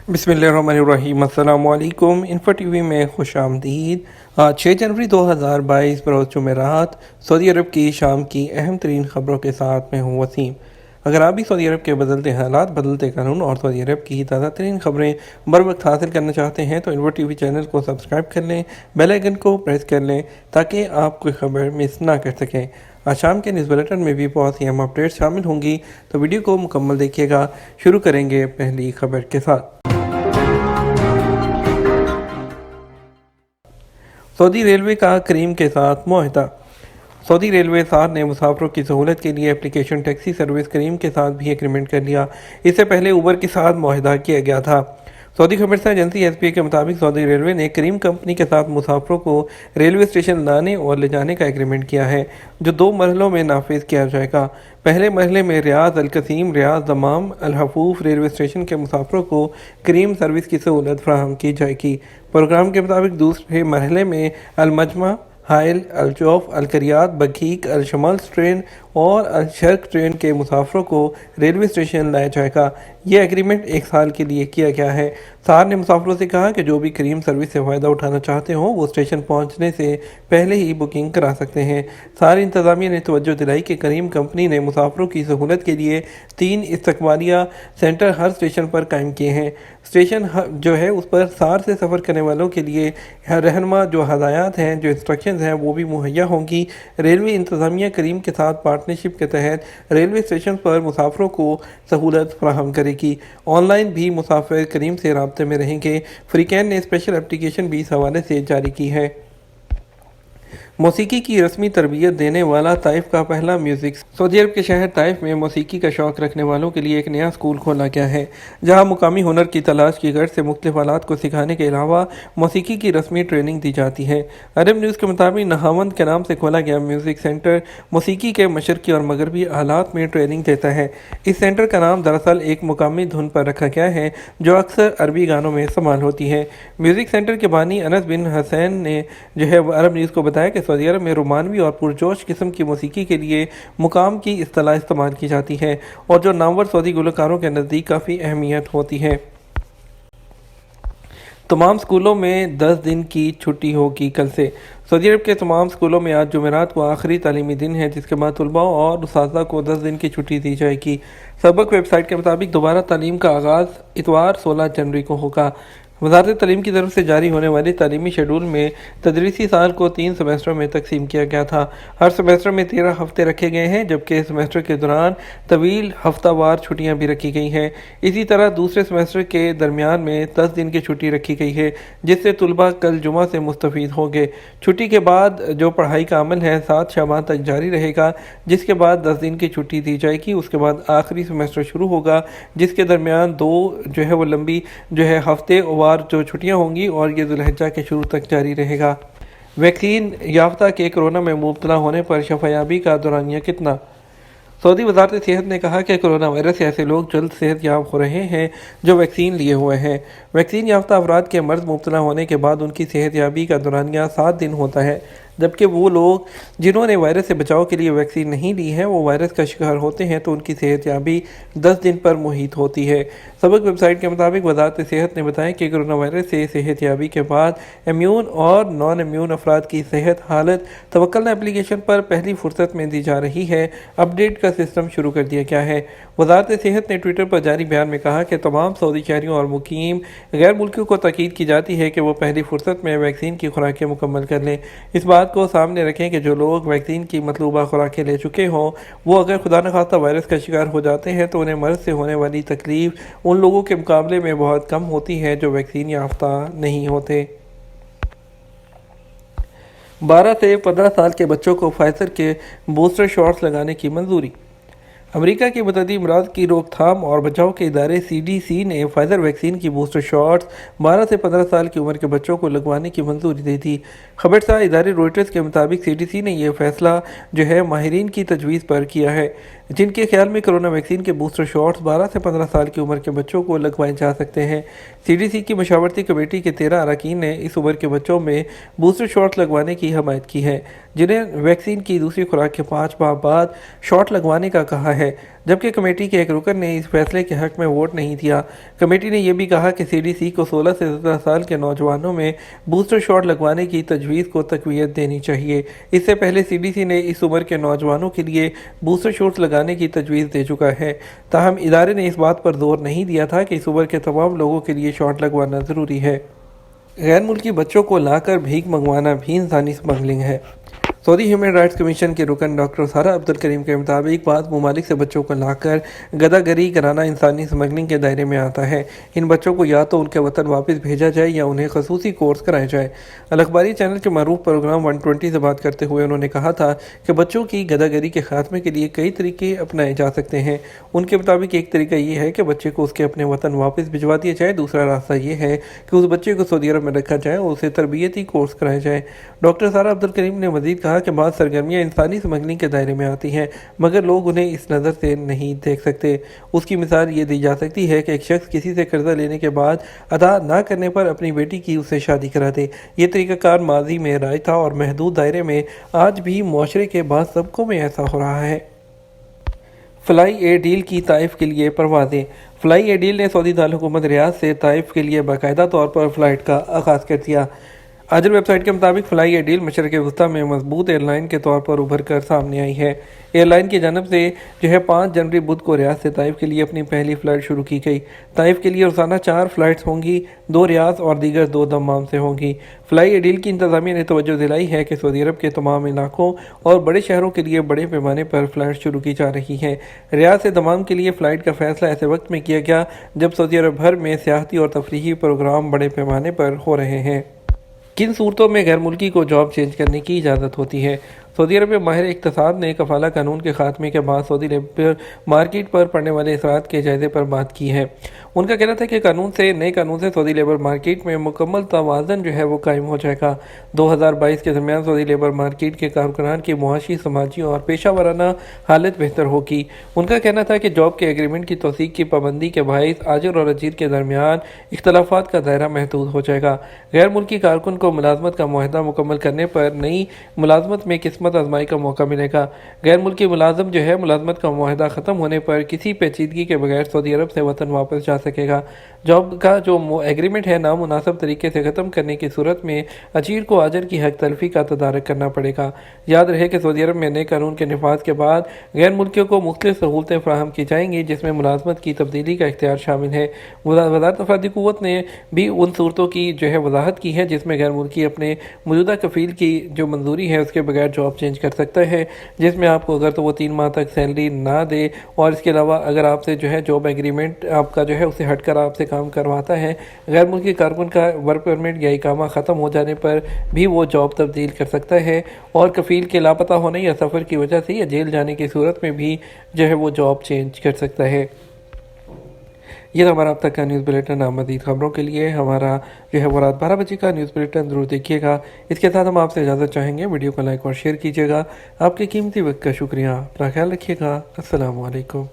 बिस्मिल्लाहिर्रहमानिर्रहीम। अस्सलाम वालेकुम। इन्फो टीवी में खुश आमदीद। आज 6 जनवरी 2022 बरोज़ जुमेरात सऊदी अरब की शाम की अहम तरीन ख़बरों के साथ मैं हूँ वसीम। अगर आप भी सऊदी अरब के बदलते हालात, बदलते कानून और सऊदी अरब की ताज़ा तरीन ख़बरें बर वक्त हासिल करना चाहते हैं तो इन्फो टीवी चैनल को सब्सक्राइब कर लें, बेल आइकन को प्रेस कर लें ताकि आप कोई ख़बर मिस ना कर सकें। आज शाम के न्यूज़ बुलेटिन में भी बहुत सी अहम अपडेट्स शामिल होंगी, तो वीडियो को मुकम्मल देखिएगा। शुरू करेंगे पहली खबर के साथ। सऊदी रेलवे का करीम के साथ मुआहदा। सऊदी रेलवे साथ ने मुसाफिरों की सहूलत के लिए एप्लीकेशन टैक्सी सर्विस करीम के साथ भी एग्रीमेंट कर लिया। इससे पहले उबर के साथ मुआहदा किया गया था। सऊदी खबरसां एजेंसी एसपीए के मुताबिक सऊदी रेलवे ने करीम कंपनी के साथ मुसाफिरों को रेलवे स्टेशन लाने और ले जाने का एग्रीमेंट किया है, जो 2 मरहलों में नाफिज किया जाएगा। पहले मरहले में रियाद, अल कसीम, रियाद, दमाम, अल हफूफ रेलवे स्टेशन के मुसाफिरों को करीम सर्विस की सहूलत फराहम की जाएगी। प्रोग्राम के मुताबिक दूसरे मरहले में अल मजमा, हाइल, अल जौफ, अल करियात, बकीक, अल शमल्स ट्रेन और अल शर्क ट्रेन के मुसाफिरों को रेलवे स्टेशन लाया जाएगा। यह एग्रीमेंट 1 साल के लिए किया गया है। सार ने मुसाफिरों से कहा कि जो भी करीम सर्विस से फ़ायदा उठाना चाहते हों वो स्टेशन पहुंचने से पहले ही बुकिंग करा सकते हैं। सार इंतज़ामिया ने तवज्जो दिलाई कि करीम कंपनी ने मुसाफिरों की सहूलत के लिए 3 इस्तकबालिया सेंटर हर स्टेशन पर कायम किए हैं। स्टेशन जो है उस पर सार से सफ़र करने वालों के लिए रहनुमा जो हदायत हैं, जो इंस्ट्रक्शंस हैं वो भी मुहैया होंगी। रेलवे इंतज़ामिया करीम के साथ पार्टनरशिप के तहत रेलवे स्टेशन पर मुसाफिरों को सहूलत फराहम करेगी। ऑनलाइन भी मुसाफिर करीम से राब्ते में रहेंगे। फ्रीकैन ने स्पेशल एप्लीकेशन भी इस हवाले से जारी की है। मौसीकी की रस्मी तरबियत देने वाला ताइफ का पहला म्यूज़िक। सऊदी अरब के शहर ताइफ में मौसीकी का शौक़ रखने वालों के लिए एक नया स्कूल खोला गया है, जहां मुकामी हुनर की तलाश की गर्ज से मुख्तलिफ आलात को सिखाने के अलावा मौसीकी की रस्मी ट्रेनिंग दी जाती है। अरब न्यूज़ के मुताबिक नहावंद के नाम से खोला गया म्यूज़िक सेंटर मौसीकी के मशरकी और मगरबी आलात में ट्रेनिंग देता है। इस सेंटर का नाम दरअसल एक मुकामी धुन पर रखा गया है जो अक्सर अरबी गानों में इस्तेमाल होती है। म्यूज़िक सेंटर के बानी अनस बिन हसैन ने जो है अरब न्यूज़ को बताया कि सऊदी अरब में रोमानवी और पुरजोश किस्म की मौसीकी के लिए मुकाम की इस्तिलाह इस्तेमाल की जाती है और जो नामवर सऊदी गुलकारों के नज़दीक काफ़ी अहमियत होती है। तमाम स्कूलों में 10 दिन की छुट्टी होगी कल से। सऊदी अरब के तमाम स्कूलों में आज जुमेरात को आखिरी तालीमी दिन है, जिसके बाद तलबा और उस्ताज़ा को 10 दिन की छुट्टी दी जाएगी। सबक वेबसाइट के मुताबिक दोबारा तालीम का आगाज़ इतवार 16 जनवरी को होगा। वज़ारत तालीम की तरफ से जारी होने वाले तालीमी शेड्यूल में तदरीसी साल को 3 सेमेस्टर में तकसीम किया गया था। हर सेमेस्टर में 13 हफ्ते रखे गए हैं, जबकि सेमेस्टर के दौरान तवील हफ्तावार छुट्टियां भी रखी गई हैं। इसी तरह दूसरे सेमेस्टर के दरमियान में 10 दिन की छुट्टी रखी गई है, जिससे तलबा कल जुमा से मुस्तफ़ीद होंगे। छुट्टी के बाद जो पढ़ाई का अमल है 7 शाबान तक जारी रहेगा, जिसके बाद 10 दिन की छुट्टी दी जाएगी। उसके बाद आखिरी सेमेस्टर शुरू होगा, जिसके दरमियान 2 जो है वो लंबी जो है हफ्ते जो छुट्टियां होंगी और ये ज़ुल्हिज्जा के शुरू तक जारी रहेगा। वैक्सीन याफ्ता के कोरोना में मुब्तला होने पर शफायाबी का दौरानिया कितना। सऊदी वज़ारत सेहत ने कहा कि कोरोना वायरस से ऐसे लोग जल्द सेहत याब हो रहे हैं जो वैक्सीन लिए हुए हैं। वैक्सीन याफ्ता अफराद के मर्ज़ मुब्तला होने के बाद उनकी सेहत याबी का दौरानिया 7 दिन होता है, जबकि वो लोग जिन्होंने वायरस से बचाव के लिए वैक्सीन नहीं ली है वो वायरस का शिकार होते हैं तो उनकी सेहत याबी 10 दिन पर मुहित होती है। सबक वेबसाइट के मुताबिक वज़ारत सेहत ने बताया कि कोरोना वायरस से सेहत याबी के बाद इम्यून और नॉन इम्यून अफराद की सेहत हालत तवक्कलना एप्लीकेशन पर पहली फुर्सत में दी जा रही है। अपडेट का सिस्टम शुरू कर दिया गया है। वज़ारत सेहत ने ट्विटर पर जारी बयान में कहा कि तमाम सऊदी शहरियों और मुकीम गैर मुल्कियों को ताकीद की जाती है कि वो पहली फुर्सत में वैक्सीन की खुराकें मुकम्मल कर लें। इस बात को सामने रखें कि जो लोग वैक्सीन की मतलूबा खुराकें ले चुके हों वो अगर खुदा न खास्ता वायरस का शिकार हो जाते हैं तो उन्हें मर्ज़ से होने वाली तकलीफ उन लोगों के मुकाबले में बहुत कम होती है जो वैक्सीन याफ्ता नहीं होते। 12 से 15 साल के बच्चों को फाइजर के बूस्टर शॉट्स लगाने की मंजूरी। अमेरिका की मुतअद्दी अमराज की रोकथाम और बचाव के इदारे CDC ने फाइजर वैक्सीन की बूस्टर शॉट्स 12 से 15 साल की उम्र के बच्चों को लगवाने की मंजूरी दी थी। खबरसार इदारे रॉयटर्स के मुताबिक CDC ने यह फैसला जो है माहिरीन की तजवीज़ पर किया है, जिनके ख्याल में कोरोना वैक्सीन के बूस्टर शॉट्स 12 से 15 साल की उम्र के बच्चों को लगवाए जा सकते हैं। CDC की मशावरती कमेटी के 13 अरकान ने इस उम्र के बच्चों में बूस्टर शॉट लगवाने की हमायत की है, जिन्हें वैक्सीन की दूसरी खुराक के 5 माह बाद शॉट लगवाने का कहा है। जबकि कमेटी के एक रुकन ने इस फैसले के हक में वोट नहीं दिया। कमेटी ने यह भी कहा कि CDC को 16 से 17 साल के नौजवानों में बूस्टर शॉट लगवाने की तजवीज़ को तक़वियत देनी चाहिए। इससे पहले CDC ने इस उम्र के नौजवानों के लिए बूस्टर शॉट्स लगाने की तजवीज़ दे चुका है। ताहम इदारे ने इस बात पर जोर नहीं दिया था कि इस उम्र के तमाम लोगों के लिए शॉट लगवाना ज़रूरी है। गैर मुल्की बच्चों को लाकर भीख मंगवाना भी इंसानी स्मगलिंग है। सऊदी ह्यूमन राइट्स कमीशन के रुकन डॉक्टर सारा अब्दुल करीम के मुताबिक बाद ममालिक से बच्चों को लाकर गदागरी कराना इंसानी स्मगलिंग के दायरे में आता है। इन बच्चों को या तो उनके वतन वापस भेजा जाए या उन्हें खसूसी कोर्स कराया जाए। अल अखबारी चैनल के मरूफ प्रोग्राम 120 से बात करते हुए उन्होंने कहा था कि बच्चों की गदागरी के खात्मे के लिए कई तरीके अपनाए जा सकते हैं। उनके मुताबिक एक तरीका ये है कि बच्चे को उसके अपने वतन वापस भिजवा दिया जाए। दूसरा रास्ता ये है कि उस बच्चे को सऊदी अरब में रखा जाए और उसे तरबियती कोर्स कराया जाए। डॉक्टर सारा अब्दुल करीम ने मजीद कहा कि बाद सरगर्मियाँ इंसानी स्मगलिंग के दायरे में आती हैं, मगर लोग उन्हें इस नज़र से नहीं देख सकते। उसकी मिसाल ये दी जा सकती है कि एक शख्स किसी से कर्जा लेने के बाद अदा ना करने पर अपनी बेटी की उससे शादी करा दे। ये तरीक़ाकार माजी में राय था और महदूद दायरे में आज भी मुआशरे के बाद सबकों में ऐसा हो रहा है। फ्लाई ए डील की ताइफ के लिए परवाज़ें। फ्लाई ए डील ने सऊदी दारकूमत रियाद से ताइफ के लिए बाकायदा तौर पर फ़्लाइट का आगाज़ कर दिया। आजर वेबसाइट के मुताबिक फ्लाई ए डील मशरक़ वस्ती में मजबूत एयरलाइन के तौर पर उभर कर सामने आई है। एयरलाइन की जानब से 5 जनवरी बुध को रियाद से ताइफ के लिए अपनी पहली फ़्लाइट शुरू की गई। ताइफ के लिए रोज़ाना 4 फ़्लाइट्स होंगी, 2 रियाद और दीगर 2 दम्माम से होंगी। फ्लाई ए डील की इंतज़ामिया ने तवज्जो दिलाई है कि सऊदी अरब के तमाम इलाकों और बड़े शहरों के लिए बड़े पैमाने पर फ़्लाइट शुरू की जा रही हैं। रियाद से दम्माम के लिए फ़्लाइट का फ़ैसला ऐसे वक्त में किया गया जब सऊदी अरब भर में सियाहती और तफरीही प्रोग्राम बड़े पैमाने पर हो रहे हैं। किन सूरतों में गैर मुल्की को जॉब चेंज करने की इजाज़त होती है? सऊदी अरब में माहिर इक़्तिसाद ने कफ़ाला कानून के खात्मे के बाद सऊदी लेबर मार्केट पर पड़ने वाले असरात के जायज़े पर बात की है। उनका कहना था कि नए कानून से सऊदी लेबर मार्केट में मुकम्मल तवाज़न वो कायम हो जाएगा। 2022 के दरमियान सऊदी लेबर मार्केट के कारकुनान की मुआशी, समाजी और पेशा वाराना हालत बेहतर होगी। उनका कहना था कि जॉब के एग्रीमेंट की तौसीक की पाबंदी के बाइस आजिर और अजीर के दरमियान इख्तलाफात का दायरा महदूद हो जाएगा। गैर मुल्की कारकुन को मुलाजमत का मुआहदा मुकम्मल करने पर नई मुलाजमत में किस्मत आजमाई का मौका मिलेगा। गैर मुल्की मुलाजम मुलाजमत का मुआहदा ख़त्म होने पर किसी पेचीदगी के बगैर सऊदी अरब से वतन वापस जा सकेगा। जॉब का जो एग्रीमेंट है नामुनासिब तरीके से ख़त्म करने की सूरत में अजीर को आजर की हक तलफी का तदारक करना पड़ेगा। याद रहे कि सऊदी अरब में नए कानून के निफाज के बाद गैर मुल्कियों को मुख्तलिफ सहूलतें फराहम की जाएंगी जिसमें मुलाजमत की तब्दीली का इख्तियार शामिल है। वज़ारत अफरादी क़ुव्वत ने भी उन सूरतों की वजाहत की है जिसमें गैर मुल्की अपने मौजूदा कफील की जो मंजूरी है उसके बगैर जॉब चेंज कर सकता है, जिसमें आपको अगर तो वो 3 माह तक सैलरी ना दे और इसके अलावा अगर आपसे जॉब एग्रीमेंट आपका उसे हटकर आपसे काम करवाता है। गैर मुल्की कारकुन का वर्क परमिट या इकामा ख़त्म हो जाने पर भी वो जॉब तब्दील कर सकता है और कफील के लापता होने या सफ़र की वजह से या जेल जाने की सूरत में भी वो जॉब चेंज कर सकता है। ये तो हमारा अब तक का न्यूज़ बुलेटिन। मज़ीद खबरों के लिए हमारा वो रात 12 बजे का न्यूज़ बुलेटिन ज़रूर देखिएगा। इसके साथ हम आपसे इजाज़त चाहेंगे। वीडियो को लाइक और शेयर कीजिएगा। आपके कीमती वक्त का शुक्रिया। अपना ख्याल रखिएगा। अस्सलामु अलैकुम।